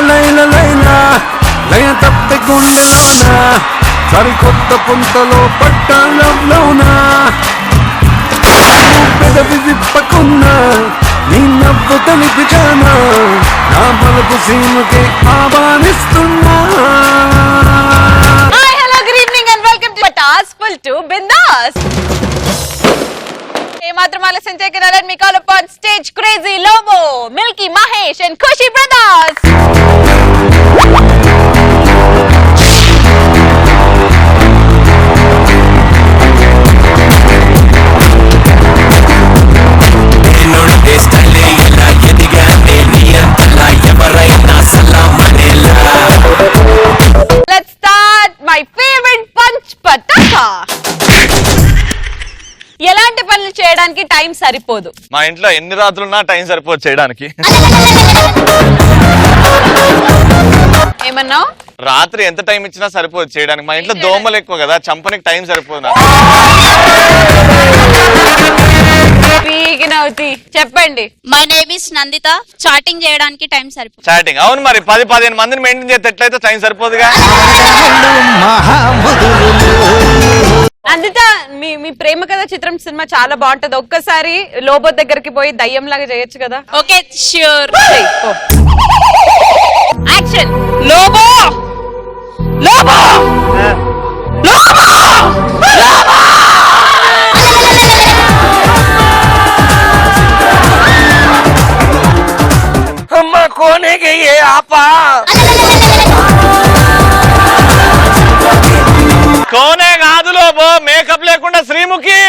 లైల లయ తప్పి గుండెలోనా సరికొత్త పుంతలో పట్టాలవునా పెదవి విప్పకున్నా నీ నవ్వు కలిపిచానా నా బలుపు సీమకి ఆహ్వానిస్తున్నా. Hi hello good evening and welcome to Patas full to bindaas. ఏమాత్రం ఆలస్యం చేయకరాలని మీ call upon stage crazy Lobo, Milky Mahesh and Khushi brothers. Let's start my favorite punch pataka. ఎలాంటి పనులు చేయడానికి టైం సరిపోదు. మా ఇంట్లో ఎన్ని రాత్రులున్నా టైం సరిపోదు చేయడానికి. ఏమన్నావు? రాత్రి ఎంత టైం ఇచ్చినా సరిపోదు చేయడానికి. మా ఇంట్లో దోమలు ఎక్కువ కదా, చంపనికి టైం సరిపోదు. చెప్పండి. My name is Nandita. Chatting చేయడానికి టైం సరిపోదు. చాటింగ్ అవును, మరి 10-15 మందిని మెయింటైన్ చేస్తే ఎట్లయితే టైం సరిపోదుగా. నందిత, మీ ప్రేమ కథ చిత్రం సినిమా చాలా బాగుంటది. ఒక్కసారి లోబో దగ్గరికి పోయి దయ్యం లాగా చేయొచ్చు కదా. Okay sure. Action. Lobo Lobo Lobo Lobo. అమ్మ కోనేకి ఏ ఆపా కోనే కాదు లోబో, మేకప్ లేకుండా శ్రీముఖి.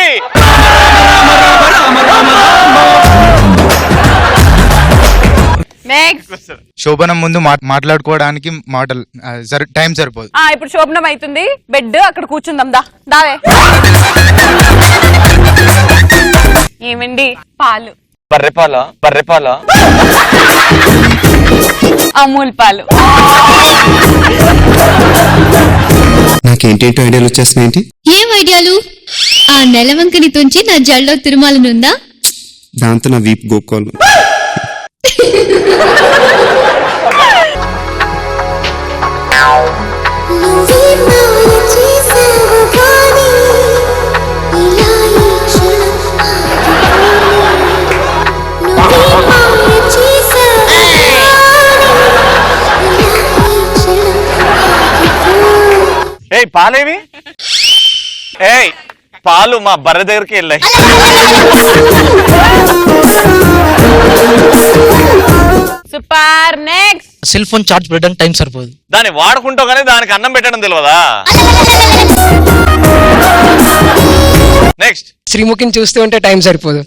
నెక్స్ట్. శోభనం ముందు మాట్లాడుకోవడానికి మాటలు టైం సరిపోదు. ఇప్పుడు శోభనం అవుతుంది, బెడ్ అక్కడ కూర్చుందాం. దావే. ఏమండి? పాలు. బర్రెపాల అమూల్ పాలు. నాకేంటేంటో ఐడియాలు వచ్చేస్తున్నాయేంటి? ఏం ఐడియాలు? ఆ నెలవంకని తుంచి నా జల్లో తిరుమాలనుందా? దాంతో నా వీపు గోక్కోలు. ఏయ్ పాలేవి? ఏయ్ పాలు మా బర్రె దగ్గరికి వెళ్ళాయి. Super. Next. Cell phone charge పెట్టడానికి టైం సరిపోదు. దాన్ని వాడుకుంటావు కానీ దానికి అన్నం పెట్టడం తెలియదా? నెక్స్ట్. శ్రీముఖిని చూస్తూ ఉంటే టైం సరిపోదు.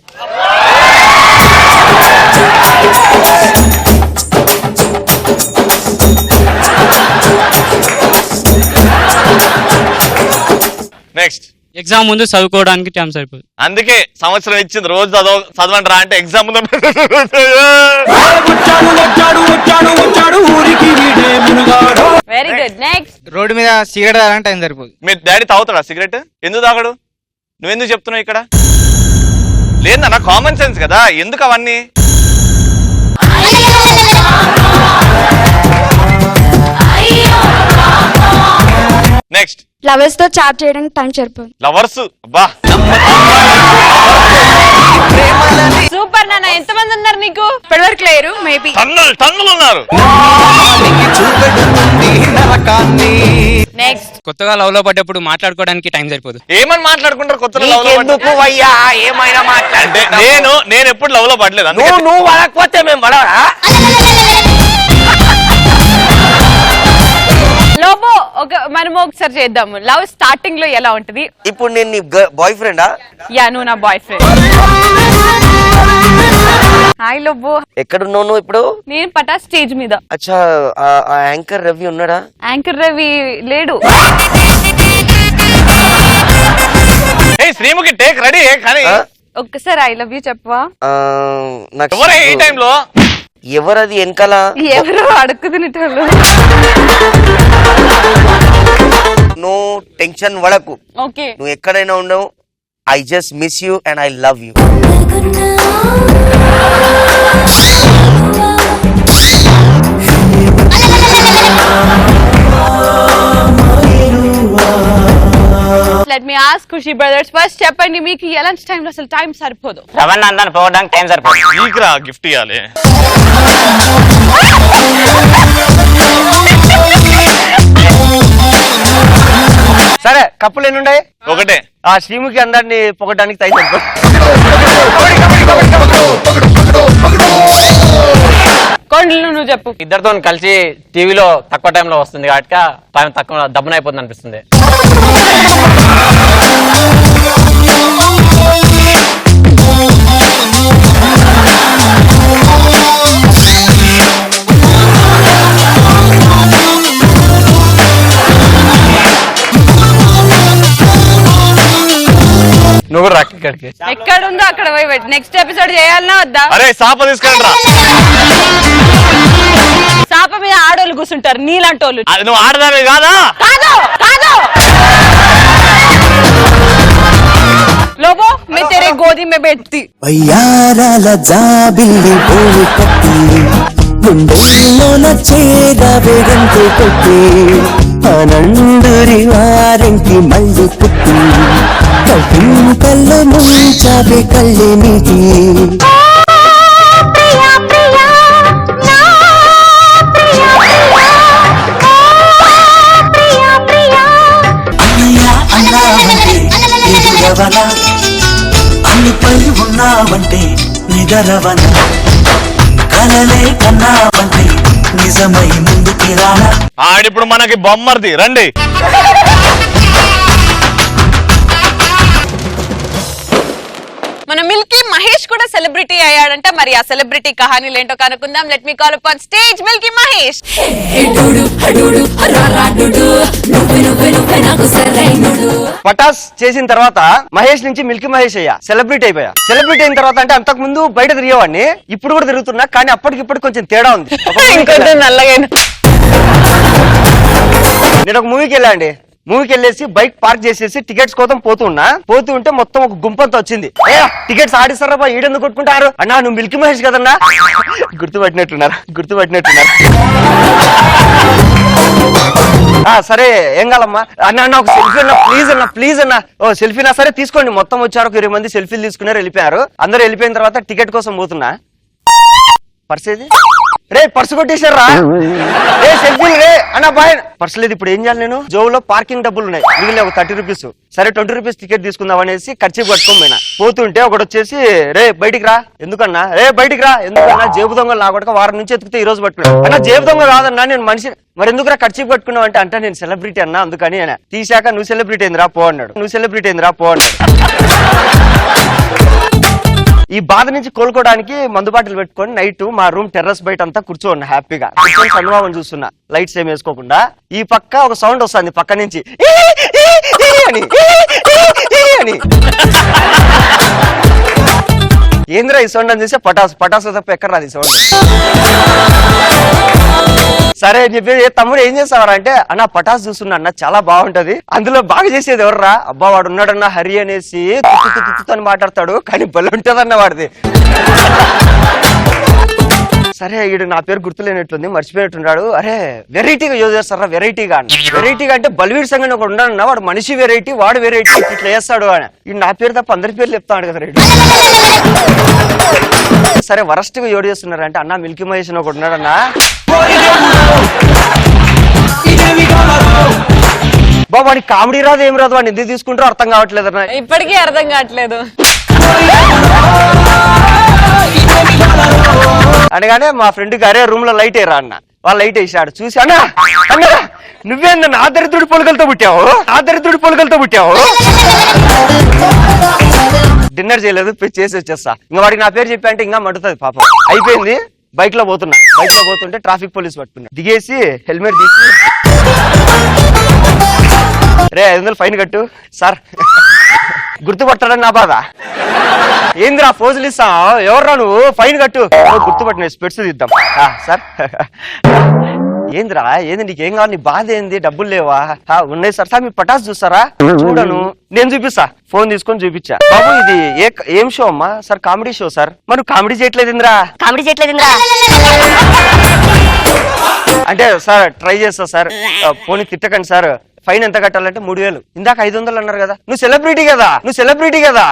నెక్స్ట్. ఎగ్జామ్ ముందు చదువుకోవడానికి టైం సరిపోదు. అందుకే సంవత్సరం ఇచ్చింది, రోజు చదవండి రా అంటే ఎగ్జామ్ ముందు. Very good. నెక్స్ట్. రోడ్డు మీద సిగరెట్ తాగడానికి టైం సరిపోదు. మీ డాడీ తాగుతాడా సిగరెట్? ఎందుకు తాగడు? నువ్వెందుకు చెప్తున్నావు ఇక్కడ? లేదన్నా కామన్ సెన్స్ కదా, ఎందుకు అవన్నీ? నెక్స్ట్. లవర్స్ తో చాట్ చేయడానికి టైం సరిపోదు. లవర్స్ అబ్బా. సూపర్ నాన్న. ఎంతమంది ఉన్నారు నీకు? ఇప్పటివరకు లేరు, మేబీ టన్నులు ఉన్నారు. నెక్స్ట్. కొత్తగా లవ్ లో పడ్డప్పుడు మాట్లాడుకోవడానికి టైం సరిపోదు. ఏమని మాట్లాడుకుంటారు కొత్తలో? ఎందుకు అయ్యా ఏమైనా మాట్లాడితే నేను ఎప్పుడు లవ్ లో పడలేదు. నువ్వు పడకపోతే మేము పడవరా? లోబో, మనము ఒకసారి చేద్దాము. లవ్ స్టార్టింగ్ లో ఎలా ఉంటది? ఇప్పుడు నేను నీ బాయ్ ఫ్రెండా? యా, నువ్వు నా బాయ్ ఫ్రెండ్. హాయ్ లోబో. ఎక్కడున్నావు నువ్వు ఇప్పుడు? నేను పటా స్టేజ్ మీద. అచ్చా, ఆ యాంకర్ రవి ఉన్నాడా? యాంకర్ రవి లేడు. శ్రీముఖి టేక్ రెడీ కానీ ఒక్కసారి ఐ లవ్ యూ చెప్పవా? ఎవరే ఈ టైంలో? ఎవరది వెనకాల? ఎవరో అడుక్కుతున్నట్టు. నువ్వు టెన్షన్ పడకు. ఓకే. నువ్వు ఎక్కడైనా ఉండవు. I just miss you and I love you. Ask Khushi brothers. First చెప్పండి, మీకు ఎలాంటి టైంలో అసలు టైం సరిపోదు? రవణ పోవడానికి టైం సరిపోదు. నీకురా గిఫ్ట్ ఇవ్వాలి. సరే, కప్పులు ఎన్ని ఉన్నాయి? ఒకటే. ఆ శ్రీముఖి అందరినీ పొగడానికి టైం సరిపోదు. కొండలు నువ్వు చెప్పు. ఇద్దరితో కలిసి టీవీలో తక్కువ టైంలో వస్తుంది కాబట్టి టైం తక్కువ దబ్బున అయిపోతుంది అనిపిస్తుంది. నువ్వు రా ఇక్కడికి. ఎక్కడ ఉందో అక్కడ పోయి పెట్టి నెక్స్ట్ ఎపిసోడ్ చేయాలన్నా వద్దా? అరే సాప తీసుకెళ్ళి రా. సాప మీద ఆడోళ్ళు కూర్చుంటారు, నీలాంటోళ్ళు. అది నువ్వు ఆడదానివి కాదా? కాదు కాదు. లోబో మే తెరే గోది మే బెట్టి. వయ్యారాల జాబిల్లి పోయి కట్టి గుండెల్లోన చేరవేగంతో కొట్టి అనందురి వారంకి మళ్ళీ పుట్టి కళ్ళు ముంచావే కళ్ళే నీటి. అన్నిపై ఉన్నావంటే నిగరవన కలలే కన్నావంటే నిజమై ముందుకి రానా. ఆడిప్పుడు మనకి బొమ్మర్ది. రండి. మన మిల్కీ మహేష్ కూడా సెలబ్రిటీ అయ్యాడంట. మరి ఆ సెలబ్రిటీ కహానీలు ఏంటో కనుక్కుందాం. Let me call upon stage Milky Mahesh. Patas చేసిన తర్వాత మహేష్ నుంచి మిల్కీ మహేష్ అయ్యా, సెలబ్రిటీ అయిపోయా. సెలబ్రిటీ అయిన తర్వాత అంటే అంతకు ముందు బయట తిరిగేవాడిని, ఇప్పుడు కూడా తిరుగుతున్నా. కానీ అప్పటికిప్పుడు కొంచెం తేడా ఉంది. ఇంకొంచెం నల్లగా. నేను ఒక మూవీకి వెళ్ళా అండి. మూవీకి వెళ్ళేసి బైక్ పార్క్ చేసేసి టికెట్స్ కోసం పోతూ ఉంటే మొత్తం ఒక గుంపంతా వచ్చింది. ఏ టికెట్స్ ఆడిస్తారా బా, ఈడెందుకు కొట్టుకుంటారు అన్నా, నువ్వు మిల్కీ మహేష్ కదన్నా. గుర్తుపట్టినట్టున్నారు. సరే ఏం కావాలమ్మా అన్న, ఒక సెల్ఫీ అన్నా ప్లీజ్ అన్నా. ఓ సెల్ఫీనా, సరే తీసుకోండి. మొత్తం వచ్చారు, ఒక 20 మంది సెల్ఫీలు తీసుకున్నారు, వెళ్ళిపోయారు. అందరూ వెళ్ళిపోయిన తర్వాత టికెట్ కోసం పోతున్నా. పర్స్ ఏది? రే పర్సు కొట్టేశారా? రే సెల్ఫీలు రే అన్న బాయ్. పర్సు లేదు, ఇప్పుడు ఏం చేయాలి? నేను జోబులో పార్కింగ్ డబ్బులు ఉన్నాయి, మిగిలిన ఒక 30 రూపీస్. సరే 20 రూపీస్ టికెట్ తీసుకుందాం అనేసి ఖర్చు పట్టుకొని పోయినా. పోతుంటే ఒకటి వచ్చేసి రే బయటికి రా. ఎందుకన్నా? రే బయటికి రా. ఎందుకన్నా? జేబు దొంగలు నా కొడుకు వారం నుంచి ఎత్తుకుతే ఈ రోజు పట్టుకున్నాను అన్న. జేబు దొంగ కాదన్నా, నేను మనిషి. మరి ఎందుకురా ఖర్చు పట్టుకున్నావు అంటే నేను సెలబ్రిటీ అన్నా అందుకని. ఆయన తీసాక నువ్వు సెలబ్రిటీ అయిందిరా పో అన్నాడు. ఈ బాధ నుంచి కోలుకోవడానికి మందు బాటిల్ పెట్టుకొని నైట్ మా రూమ్ టెర్రస్ బయట అంతా కూర్చోన్నా హ్యాపీగా. కూర్చొని చంద్రబాబు చూస్తున్నా, లైట్స్ ఏం వేసుకోకుండా. ఈ పక్క ఒక సౌండ్ వస్తుంది పక్క నుంచి అని. ఏంద్రా ఈ సౌండ్ అని చూస్తే పటాసు తప్ప ఎక్కడ రాదు ఈ సౌండ్. సరే అని చెప్పి తమ్ముడు ఏం చేస్తావరా అంటే, అన్న పటాస్ చూస్తున్నా అన్న, చాలా బాగుంటది, అందులో బాగా చేసేది ఎవర్రా? అబ్బా వాడు ఉన్నాడన్న హరి అనేసి తుత్తు అని మాట్లాడతాడు, కానీ బలి ఉంటదన్న వాడిది. సరే ఈడు నా పేరు గుర్తులేనట్లుంది, మర్చిపోయినట్టున్నాడు. అరే వెరైటీగా యూజ్ చేస్తారా? వెరైటీగా అంటే బలివీడి సంఘం ఒకటి ఉన్నాడన్న, వాడు మనిషి వెరైటీ, వాడు వెరైటీ, ఇట్లా చేస్తాడు అని. ఈ నా పేరు తప్ప అందరి పేర్లు చెప్తాడు కదా రేడు. సరే వరస్ట్ గా యోడు చేస్తున్నారంటే, అన్న మిల్కీ మహేష్ ఒకటి ఉన్నాడన్నా, వాడి కామెడీ రాదు ఏం రాదు, వాడిని ఎందుకు తీసుకుంటారో అర్థం కావట్లేదు అన్న. ఇప్పటికీ అర్థం కావట్లేదు. అనగానే మా ఫ్రెండ్ గారే రూమ్ లో లైట్ వేయరా అన్న. వాళ్ళు లైట్ వేసాడు. చూసి అన్నా నువ్వేంద నా దరిద్రుడి పొలకలతో పుట్టావు. డిన్నర్ చేయలేదు, చేసి వచ్చేస్తా. ఇంకా వాడికి నా పేరు చెప్పి అంటే ఇంకా మండుతుంది పాపం. అయిపోయింది. బైక్ లో పోతుంటే ట్రాఫిక్ పోలీస్ పట్టుకున్నా. దిగేసి హెల్మెట్ తీసి రే 500 ఫైన్ కట్టు సార్. గుర్తుపట్టాడని నా బాధ. ఏందిరా ఫోజులు ఇస్తా, ఎవర్రా నువ్వు, ఫైన్ కట్టు. గుర్తుపట్టిన స్పెట్స్ తీద్దాం సార్. ఏందిరా ఏంది నీకేం కావాలి, నీ బాధ ఏంది, డబ్బులు లేవా? ఉన్నాయి సార్. సార్ మీ పటాస్ చూస్తారా? చూడను. నేను చూపిస్తా. ఫోన్ తీసుకొని చూపించా. బాబు ఇది ఏం షో అమ్మా? Sir comedy show sir. మరి కామెడీ చేయట్లేదురా? అంటే సార్ ట్రై చేస్తా సార్, పోనీ తిట్టకండి సార్, ఫైన్ ఎంత కట్టాలంటే 3000. ఇందాక 500 అన్నారు కదా, నువ్వు సెలబ్రిటీ కదా.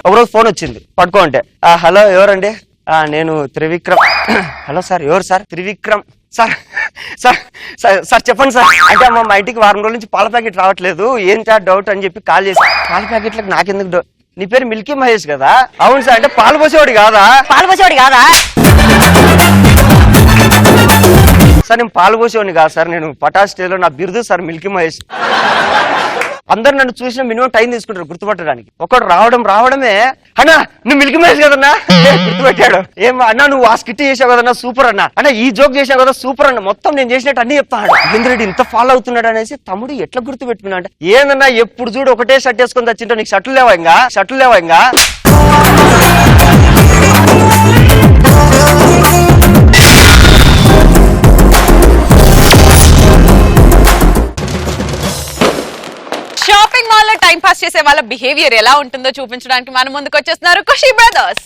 ఒకరోజు ఫోన్ వచ్చింది పట్టుకో అంటే, హలో ఎవరండి? నేను త్రివిక్రమ్. హలో సార్, ఎవరు సార్? త్రివిక్రమ్ సార్. సార్ చెప్పండి సార్. అంటే మా ఇంటికి వారం రోజుల నుంచి పాల ప్యాకెట్ రావట్లేదు, ఏం సార్ డౌట్ అని చెప్పి కాల్ చేసి, పాల ప్యాకెట్లకు నాకెందుకు డౌట్? నీ పేరు మిల్కీ మహేష్ కదా? అవును సార్. అంటే పాలు పోసేవాడు కాదా? సార్ నేను పాలు పోసేవాడిని కాదు సార్, నేను పటాస్ స్టేలో నా బిరుదు సార్ మిల్కీ మహేష్. అందరు నన్ను చూసిన మినిమం టైం తీసుకుంటారు గుర్తుపట్టడానికి. ఒకడు రావడమే, అన్నా నువ్వు మిల్కీ మహేష్ కదన్నా గుర్తుపెట్టాడు. ఏం అన్నా నువ్వు ఆ స్కిట్ చేసావు కదన్నా, సూపర్ అన్నా ఈ జోక్ చేసావు కదా సూపర్ అన్న, మొత్తం నేను చేసినట్టు అన్ని చెప్తాడు. ఇంద్రెడ్డి ఇంత ఫాలో అవుతున్నాడు అనేసి తమ్ముడు ఎట్లా గుర్తు పెట్టుకున్నా అంటే, ఏందన్నా ఎప్పుడు చూడు ఒకటే షర్ట్ వేసుకొని తెచ్చింటావు, నీకు షర్ట్లు లేవా ఇంకా? షాపింగ్ మాల్ లో టైం పాస్ చేసే వాళ్ళ బిహేవియర్ ఎలా ఉంటుందో చూపించడానికి మన ముందుకు వచ్చేస్తున్నారు ఖుషి బ్రదర్స్.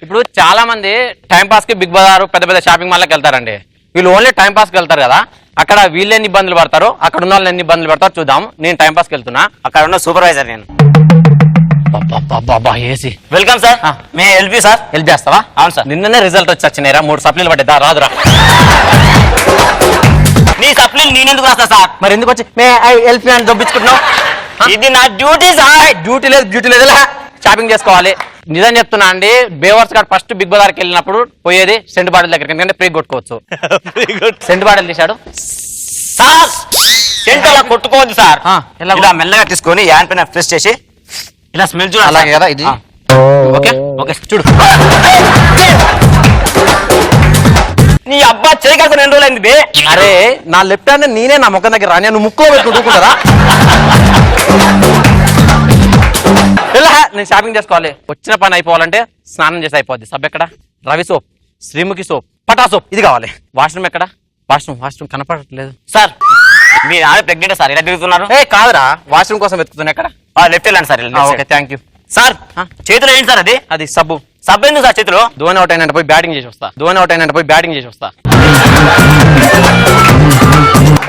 ఇప్పుడు చాలా మంది టైం పాస్ కి బిగ్ బజార్ పెద్ద పెద్ద షాపింగ్ మాల్ కి వెళ్తారండి. వీళ్ళు ఓన్లీ టైం పాస్ కి వెళ్తారు కదా, అక్కడ వీళ్ళు ఎన్ని ఇబ్బందులు పడతారు, అక్కడ ఉన్న వాళ్ళు ఎన్ని ఇబ్బందులు పడతారు చూద్దాం. నేను టైం పాస్ కి వెళ్తున్నా, అక్కడ ఉన్న సూపర్వైజర్ నేను. ఏసీ వెల్కమ్ సార్, మే ఎల్పి సార్. హెల్ప్ చేస్తావా? అవును సార్. నిన్ననే రిజల్ట్ వచ్చి వచ్చినాయిరా, 3 సప్లీలు పడ్డా రాదురా. నీ సప్లీలు నేనెందుకు రాస్తా సార్? మరి ఎందుకు వచ్చి మే ఐ హెల్ప్ అని దొబ్బించుకుంటున్నావు? ఇది నా డ్యూటీ సార్. డ్యూటీ లేదు షాపింగ్ చేసుకోవాలి. నిజం చెప్తున్నా అండి, బేవర్స్ గారు ఫస్ట్ బిగ్ బజార్ కి వెళ్ళినప్పుడు పోయేది సెంట్ బాటిల్ దగ్గర, ఎందుకంటే ఫ్రీ కొట్టుకోవచ్చు. సెంట్ బాటిల్ తీశాడు సార్. సెంట్ అలా కొట్టుకోవద్దు సార్, ఎలా ఇలా మెల్లగా తీసుకొని యాన్ పైన ప్రెస్ చేసి ఇలా స్మెల్ చూడాలి. అలాగే కదా ఇది. ఓకే చూడు. నీ అబ్బా చేయగలిగిన 2 రోజులు అయింది బే. అరే నా లెఫ్ట్ హ్యాండ్ నేనే నా ముఖం దగ్గర రాని, నువ్వు ముక్కులో పెట్టుకుంటున్నారా? నేను షాపింగ్ చేసుకోవాలి. వచ్చిన పని అయిపోవాలంటే స్నానం చేసి అయిపోద్ది. సబ్ ఎక్కడ? రవి సోప్, శ్రీముఖి సోప్, పటా సోప్, ఇది కావాలి. వాష్రూమ్ ఎక్కడ? వాష్రూమ్ కనపడట్లేదు సార్. మీ ఆవిడ ప్రెగ్నెంట్ సార్, ఇలా తిరుగుతున్నారు? కాదురా, వాష్రూమ్ కోసం వెతుకుతున్నా. ఎక్కడ? లెఫ్ట్ వెళ్ళండి sir. Okay thank you sir. చేతిలో ఏంటి సార్? అది సబ్బు. సబ్బు ఎందుకు సార్ చేతిలో? ధోని అవుట్ అయినట్టు పోయి బ్యాటింగ్ చేసి వస్తా.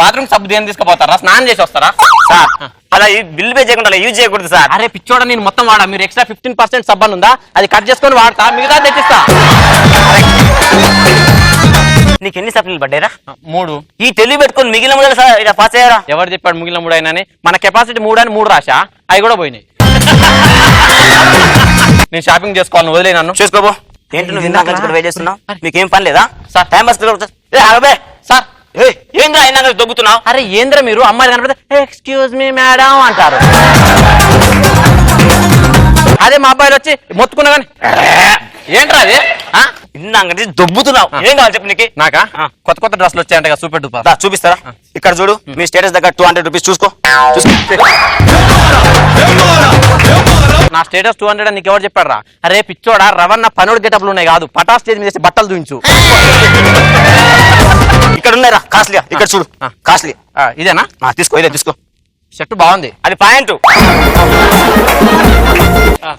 బాత్రూమ్ సబ్బు దేని తీసుకుపోతారా? స్నానం చేసి వస్తారా సార్? అలా బిల్ పే చేయకుండా యూజ్ చేయకూడదు సార్. అరే పిచ్చోడ, నేను మొత్తం వాడా. మీరు ఎక్స్ట్రా 15% సబ్బు అని ఉందా, అది కట్ చేసుకొని వాడతా, మిగతా తెచ్చిస్తా. నీకు ఎన్ని సప్లీలు పడ్డారా? 3. ఈ తెలివి పెట్టుకొని మిగిలిన 3 సార్ ఇలా పాస్ అయ్యారా? ఎవరు చెప్పాడు మిగిలిన 3 అయినా? మన కెపాసిటీ 3 అని 3 రాశా, అవి కూడా పోయినాయి. నేను షాపింగ్ చేసుకోవాలని వదిలే నన్ను. చూసుకోబో. ఏంటి నువ్వు ఇందాక నుంచి వెయిట్ చేస్తున్నావు? మీకేం పని లేదా సార్? టైం పాస్ సార్ ఏంద్రా అయినా దొబ్బుతున్నావు? అరే ఏంద్ర మీరు అమ్మాయిలు కనపడితే ఎక్స్క్యూజ్ మీ మేడం అంటారు. అదే మా అబ్బాయిలు వచ్చి మొత్తుకున్నా కానీ ఏంట్రా అది? ఇందాక దొబ్బుతున్నావు. ఏం కావాలి చెప్పు నీకు? నాకా కొత్త డ్రెస్లు వచ్చాయంట, సూపర్ డూపర్. చూపిస్తారా? ఇక్కడ చూడు, మీ స్టేటస్ దగ్గర 200 రూపీస్ చూసుకో. నా స్టేటస్ 200 నీకు ఎవరు చెప్పాడు రా? అరే పిచ్చోడా, రవణ పనుడు గెటప్లు ఉన్నాయి కాదు, పటా స్టేజ్ మీద బట్టలు చూపించు. ఇక్కడ ఉన్నాయిరా కాస్ట్లీ, ఇక్కడ చూడు కాస్ట్లీ. ఇదేనా? తీసుకో, ఇదే తీసుకో. షర్ట్ బాగుంది, అది పాయింట్.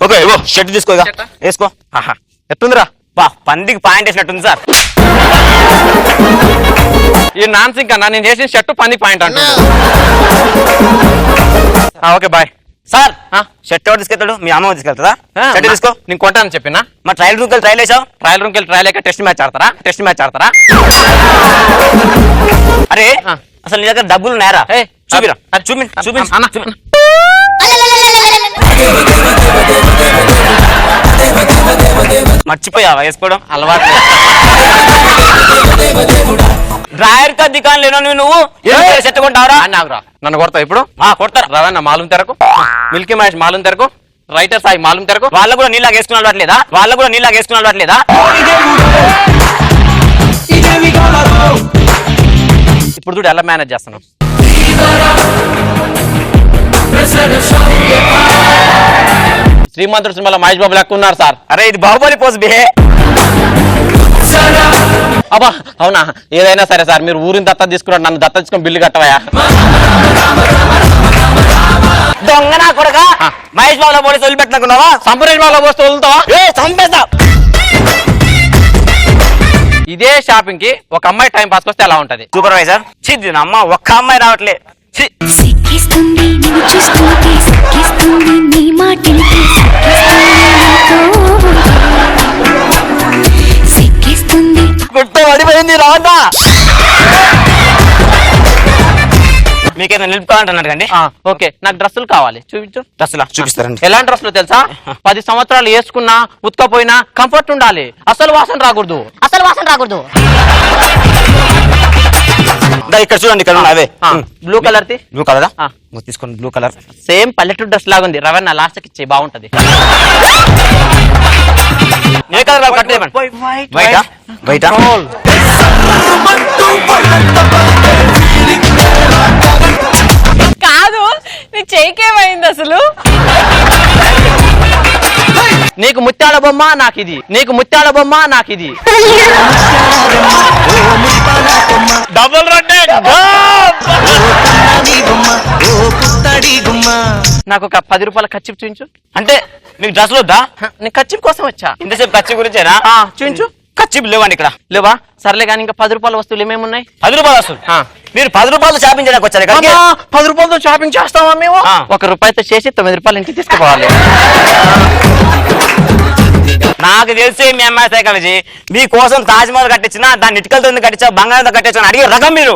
ఓకే షర్ట్ తీసుకో, వేసుకో. ఎట్టుందిరా? బా పందికి పాయింట్ వేసినట్టుంది సార్. ఈ నాన్ సింక్ అన్నా, నేను చేసిన షర్ట్ పందికి పాయింట్ అంటున్నా. Okay boy sir. షర్ట్ ఎవరు తీసుకెళ్తాడు? మీ అమ్మ తీసుకెళ్తాదా? షర్ట్ తీసుకో. నేను కొంటానని చెప్పినా. మా ట్రయల్ రూమ్ కి ట్రయల్ వేసావు? ట్రయల్ రూమ్ కి ట్రయల్ అయ్యాక టెస్ట్ మ్యాచ్ ఆడతారా? అరే అసలు నీ దగ్గర డబ్బులు ఉన్నాయరా? చూపిరా, చూపి. మర్చిపోయావా వేసుకోవడం? అలవాటు. డ్రాయర్ కా దుకాణం లేనో నువ్వు షర్ట్ కొంటావరా? నాకురా, నన్ను కొడతావు ఇప్పుడు? కొడతారు. రవణ మాలూం తెరకు, మిల్కీ మహేష్ మాలూం తెరకు, రైటర్ సాయి మాలూం తెరకు. వాళ్ళకు కూడా నీళ్ళగా వేసుకున్న అలవాట్లేదా? ఇప్పుడు చూడు ఎలా మేనేజ్ చేస్తున్నావు. శ్రీమంతుడు సినిమాలో మహేష్ బాబు లెక్క ఉన్నారు సార్. అరే ఇది బాహుబలి పోజ్ బే. అబ్బా అవునా, ఏదైనా సరే సార్ మీరు ఊరిని దత్త తీసుకున్నాడు, నన్ను దత్త తీసుకుని బిల్లు కట్టవయా. దొంగ నా కొడుక మహేష్ బాబులో పోలీసు వదిలిపెట్టినాకున్నావా? సంపరేష్ బాబులో పోస్తే వదులుతావా? చంపేస్తా. ఇదే షాపింగ్ కి ఒక అమ్మాయి టైం పాస్ వస్తే ఎలా ఉంటది? సూపర్వైజర్ చిద్ది అమ్మ ఒక్క అమ్మాయి రావట్లే. సిక్కిస్తుంది నిన్ను చూస్తుంటే, సిక్కిస్తుంది నీ మాటింటే, సిక్కిస్తుంది. గుట్ట పడిపోయింది రావద్దా? మీకేదో నిలుపుకోవాలంటున్నారు కండి. ఓకే, నాకు డ్రెస్సులు కావాలి, చూపించు. డ్రెస్సులా చూపిస్తారండి. ఎలాంటి డ్రెస్సులు తెలుసా? 10 సంవత్సరాలు వేసుకున్నా ఉతకపోయినా కంఫర్ట్ ఉండాలి, అసలు వాసన రాకూడదు. ఇక్కడ చూడండి, ఇక్కడ అవే బ్లూ కలర్ ది. బ్లూ కలరా? తీసుకోండి బ్లూ కలర్. సేమ్ పల్లెటూరు డ్రెస్ లాగా ఉంది, రవణ లాస్ట్ కి ఇచ్చే బాగుంటది. ఏ కలర్ కట్ చేయమని. వైటా? వైటా? కాదు, నీకు చేకేమైంది అసలు? నీకు ముత్యాల బొమ్మ నాకిది, నీకు ముత్యాల బొమ్మ నాకిది. డబుల్ రొట్టె. నాకు ఒక 10 రూపాయల కచ్చిప్ చూపించు. అంటే మీకు డ్రెస్సులు వద్దా? నేను కచ్చిప్ కోసం వచ్చా. ఇంతసేపు ఖర్చు గురించేనా? చూపించు. ఖర్చు లేవండి ఇక్కడ. లేవా? సర్లే కానీ ఇంకా 10 రూపాయల వస్తువులు ఏమేమి ఉన్నాయి? 10 రూపాయలు వస్తుంది. మీరు 10 రూపాయలు షాపింగ్ చేయడానికి వచ్చారు ఇక్కడ. 10 రూపాయలతో షాపింగ్ చేస్తామా మేము? 1 రూపాయతో చేసి 9 రూపాయలు ఇంటికి తీసుకుపోవాలి. నాకు తెలిసి మీ అమ్మాయి సైకాలజీ మీకోసం తాజ్ మహల్ కట్టించినా దాన్ని ఇటుకలతో కట్టించా, బంగారంతో కట్టించా అడిగే రకం మీరు.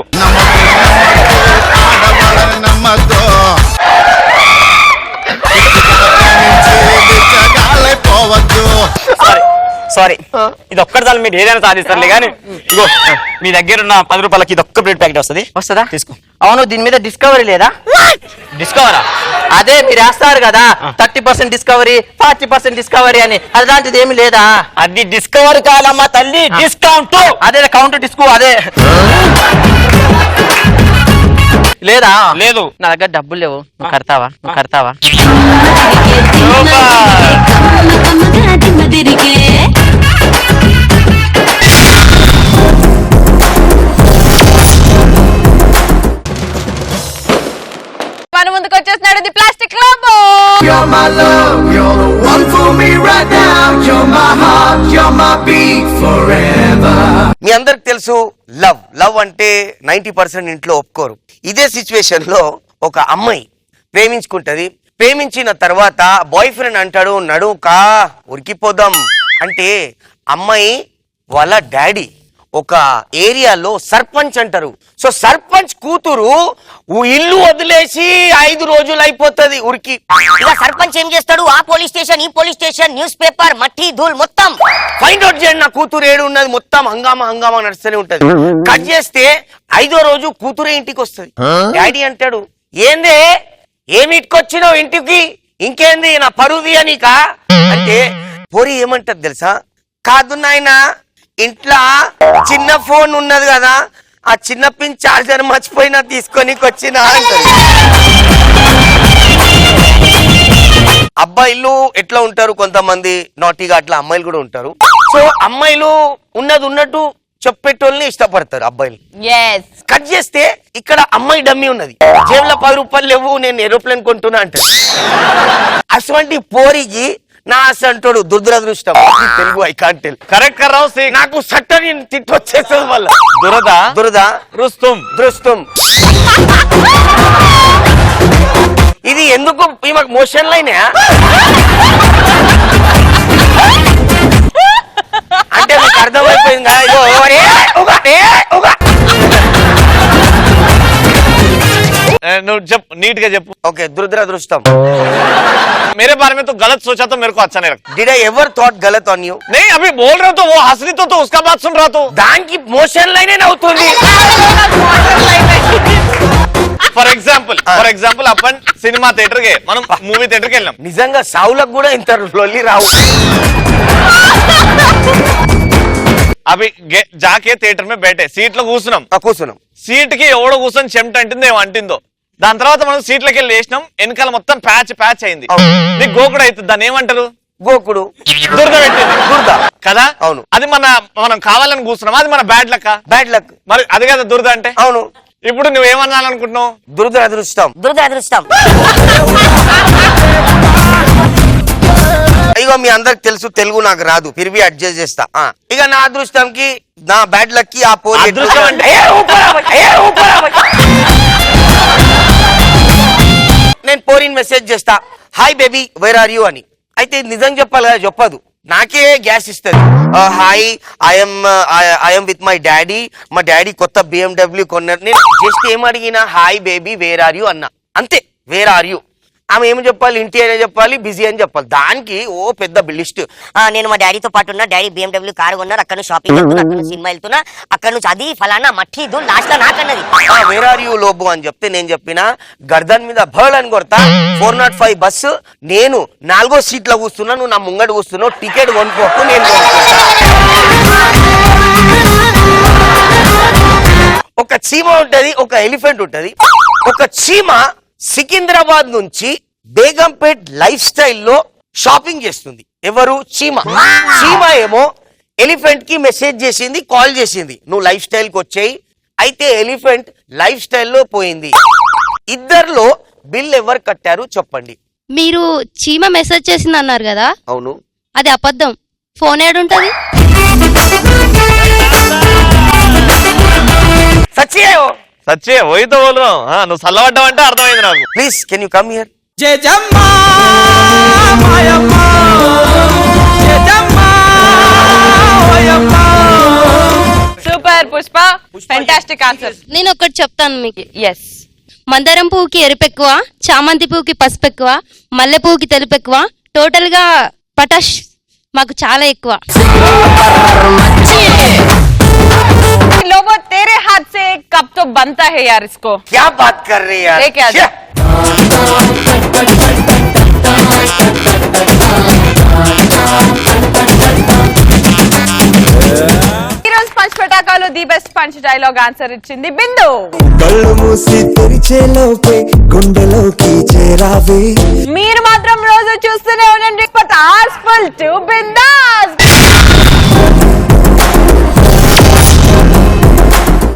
సారీ ఇది ఒక్కటిసారి మీరు ఏదైనా సాధిస్తారులే కానీ ఇగో మీ దగ్గర ఉన్న 10 రూపాయలకి ఇది ఒక్క బ్రెడ్ ప్యాకెట్ వస్తుంది. వస్తుందా? తీసుకో. అవును, దీని మీద డిస్కవరీ లేదా? డిస్కవరా? అదే మీరు వేస్తారు కదా 30% డిస్కవరీ, 40% డిస్కవరీ అని, అలాంటిది ఏమి లేదా? అది డిస్కవరీ కాదమ్మా తల్లి, డిస్కౌంట్. అదే కౌంట్ డిస్కో అదే. లేదా? లేదు. నా దగ్గర డబ్బులు లేవు, నువ్వు కడతావా? నువ్వు కడతావా? మన ముందుకు వచ్చేస్తున్నాడు ది ప్లాస్టిక్ లోబో. మీ అందరికి తెలుసు లవ్ లవ్ అంటే 90% ఇంట్లో ఒప్పుకోరు. ఇదే సిచ్యువేషన్ లో ఒక అమ్మాయి ప్రేమించుకుంటది. ప్రేమించిన తర్వాత బాయ్ ఫ్రెండ్ అంటాడు నడుకా ఉరికిపోదాం అంటే, అమ్మాయి వాళ్ళ డాడీ ఒక ఏరియాలో సర్పంచ్ అంటారు. సో సర్పంచ్ కూతురు ఇల్లు వదిలేసి 5 రోజులు అయిపోతుంది ఉరికి. ఇలా సర్పంచ్ ఏం చేస్తాడు? ఆ పోలీస్ స్టేషన్, ఈ పోలీస్ స్టేషన్, న్యూస్ పేపర్, మట్టి ధూళ్ మొత్తం ఫైండ్ అవుట్ చేయండి నా కూతురు ఏడు ఉన్నది. మొత్తం హంగామా నడుస్తూనే ఉంటది. కట్ చేస్తే 5వ రోజు కూతురే ఇంటికి వస్తుంది. డాడీ అంటాడు ఏందే ఏమి ఇటుకొచ్చినావు ఇంటికి, ఇంకేంది నా పరువు నీకా అంటే, పోరి ఏమంటది తెలుసా? కాదు నాయనా, ఇంట్లో చిన్న ఫోన్ ఉన్నది కదా, ఆ చిన్న పిన్ చార్జర్ మర్చిపోయినా తీసుకొని వచ్చిన. అబ్బాయిలు ఎట్లా ఉంటారు, కొంతమంది నాటిగా అట్లా అమ్మాయిలు కూడా ఉంటారు. సో అమ్మాయిలు ఉన్నది ఉన్నట్టు చెప్పేటోళ్ళని ఇష్టపడతారు అబ్బాయిలు. కట్ చేస్తే ఇక్కడ అమ్మాయి డమ్మి ఉన్నది, జేబులో 10 రూపాయలు లేవు, నేను ఏరోప్లేన్ కొంటున్నా అంటారు. అటువంటి పోరికి నా అంటాడు దురదృష్టం. Telugu I can't tell. Correct కర్రావు. నాకు సట్టని తిట్టు వచ్చేస్తుంది వల్ల. దురద దృష్టం ఇది ఎందుకు ఈమెకు మోషన్ లైనే అంటే మీకు అర్థమైపోయింది కదా. నువ్వు చెప్పు, నీట్ గా చెప్పు. ఓకే, దురదృష్టం. मेरे बारे में तो गलत सोचा तो मेरे को अच्छा नहीं लगता. Did I ever thought गलत on you? नहीं, अभी बोल रहे हो तो वो हंस रही तो उसका बात सुन रहा तो. దానికి మోషన్ లైనే నవ్వుతుంది. For example upon cinema theatre కి మనం మూవీ థియేటర్ కి వెళ్ళాం. నిజంగా సావులకు కూడా ఇంత లొల్లి రావు. అవి జాకే థియేటర్ में बैठे సీట్ లో కూర్చున్నాం. సీట్ కి ఎవడో కూర్చొని చెమట అంటుందో ఏమో అంటుందో. దాని తర్వాత మనం సీట్లకి వెళ్ళి వేసినాం, వెనకాల మొత్తం ప్యాచ్ అయింది. నీకు గోకుడు అవుతుంది, దాన్ని ఏమంటారు? గోకుడు దురద పెట్టింది దురద కదా. అవును. అది మనం కావాలని కూర్చున్నాం, అది మన బ్యాడ్ లక్క. Bad luck. మరి అది కదా దురద అంటే. అవును. ఇప్పుడు నువ్వేమనాలనుకుంటున్నావు? దురదృష్టం. దురదృష్టం. ఇగో మీ అందరికి తెలుసు తెలుగు నాకు రాదు, ఫిర్బీ అడ్జస్ట్ చేస్తా. ఇక నా అదృష్టంకి నా బ్యాడ్ లక్ కి ఆ పోలి అదృష్టం అంటే నేను పోరిని మెసేజ్ చేస్తా, hi baby where are you అని. అయితే నిజం చెప్పాలి కదా, చెప్పదు, నాకే గ్యాస్ ఇస్తుంది. Hi I'm with my daddy, మా డాడీ కొత్త BMW కొన్నారు. నేను జస్ట్ ఏం అడిగినా hi baby where are you అన్నా, అంతే. వేర్ ఆర్ యూ ఆమె ఏమి చెప్పాలి, ఇంటి అనే చెప్పాలి, బిజీ అని చెప్పాలి. దానికి ఓ పెద్ద లిస్ట్. నేను మా డాడీతో పాటు ఉన్నా, డాడీ BMW కారు కొన్నారు, అక్కడ నుంచి షాపింగ్ వెళ్తున్నా, అక్కడ నుంచి సినిమా వెళ్తున్నా, అక్కడ నుంచి అది ఫలానా మట్టి దూల్ లాస్ట్ లో నాకన్నది. వేర్ ఆర్ యూ లోబు అని చెప్తే నేను చెప్పిన గర్దన్ మీద బర్డ్ అని కొడతా. 405 బస్సు, నేను 4వ సీట్లో కూర్చున్నా, నువ్వు నా ముంగడు కూర్చున్నావు, టికెట్ కొనుక్కోకు, నేను ఒక చీమ ఉంటది, ఒక ఎలిఫెంట్ ఉంటది. ఒక చీమ సికింద్రాబాద్ నుంచి బేగంపేట్ లైఫ్ స్టైల్లో షాపింగ్ చేస్తుంది. ఎవరు? చీమ. చీమ ఏమో ఎలిఫెంట్ కి మెసేజ్ చేసింది, కాల్ చేసింది, నువ్వు లైఫ్ స్టైల్ కి వచ్చేయి. అయితే ఎలిఫెంట్ లైఫ్ స్టైల్లో పోయింది. ఇద్దర్లో బిల్ ఎవరు కట్టారు చెప్పండి. మీరు చీమ మెసేజ్ చేసింది అన్నారు కదా, అవును. అది అబద్ధం. ఫోన్ ఏడుంటది? సచ్చే సచ్చే పోయితో బోలు. నువ్వు చల్లబడ్డావు అంటే అర్థమైంది నాకు. Please can you come here. Super Pushpa, fantastic answer. నేను ఒకటి చెప్తాను మీకు. ఎస్. మందారం పువ్వుకి ఎరుపు ఎక్కువ, చామంతి పువ్వుకి పసుపు ఎక్కువ, మల్లె పువ్వుకి తెలుపు ఎక్కువ, టోటల్ గా పటాష్ మాకు చాలా ఎక్కువ. लोगो तेरे हाथ से कब तो बनता है यार इसको. क्या बात कर रहे हैं यार. लेके आ जा. ఈరోజు పంచ్ పటాకాలు the best punch dialogue answer ఇచ్చింది బిందు. కళ్ళు మూసి తెరిచేలోపే గుండెలోకి చేరావే. మీరు మాత్రం రోజు చూస్తూనే ఉండండి పటాస్ ఫుల్ టు బిందాస్.